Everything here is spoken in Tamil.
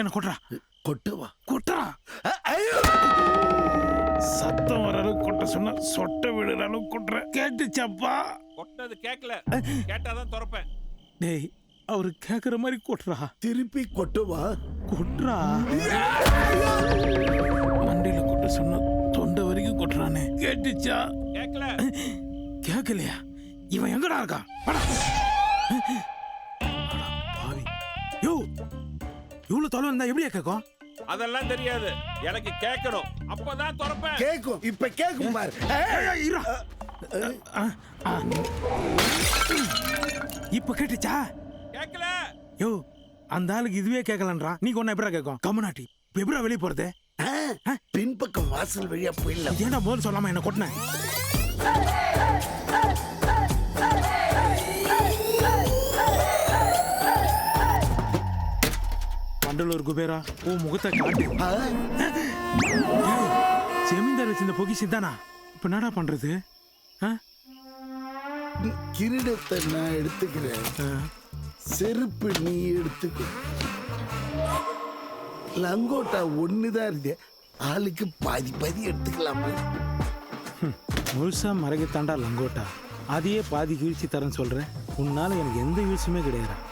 என்ன கொட்டுறா. கொட்டவா? கொட்டுறா. சத்தம் வர அளவுக்கு கொட்ட சொன்னா சொட்ட விடுற அளவுக்கு கொட்டுற. கேட்டுச்சப்பா? கொட்டது கேட்கல, கேட்டாதான் திறப்பேன். டேய், அவரு கேக்குற மாதிரி கொட்டுறா. திருப்பி கொட்டவா? கொட்டுறா. மண்டையில கொட்ட சொன்னா தொண்டை வரைக்கும் கொட்டுறானே. கேட்டுச்சா? கேட்கல. கேட்கலையா? இவன் எங்கடா இருக்கான்? வாடா. பாவி. யோ, இவ்வளவு தொலை இருந்தா எப்படியா கேட்கும்? அதெல்லாம் தெரியாது, எனக்கு கேட்கணும், அப்பதான் திறப்பேன். கேக்கும், இப்ப கேக்கும் பாரு. இப்ப கேட்டுச்சா? கேட்கல. யோ, அந்த ஆளுக்கு இதுவே கேட்கலன்றான். நீ கொண்டா எப்படா கேட்கும்? கம்மநாட்டி எப்படா வெளியே போறது? பின்பக்கம் வாசல் வழியா போயிடலாம். ஏன்டா முதல்ல சொல்லாம என்ன கொட்டின? பண்டலூர் குபேரா, ஓ முகத்தை காட்டு. ஜமீன்தார் வச்சிருந்த பொக்கிஷம் தானா? இப்ப என்னடா பண்றது? கிரீடத்தை நான் எடுத்துக்கிறேன், செருப்பு நீ எடுத்துக்க. லங்கோட்டா ஒண்ணுதான் இருக்கு, ஆளுக்கு பாதி பாதி எடுத்துக்கலாமா? முழுசா மறைக்கத்தாண்டா லங்கோட்டா. அதையே பாதி வீழ்ச்சி தரேன்னு சொல்றேன். உன்னால எனக்கு எந்த வீழ்ச்சியுமே கிடையாது.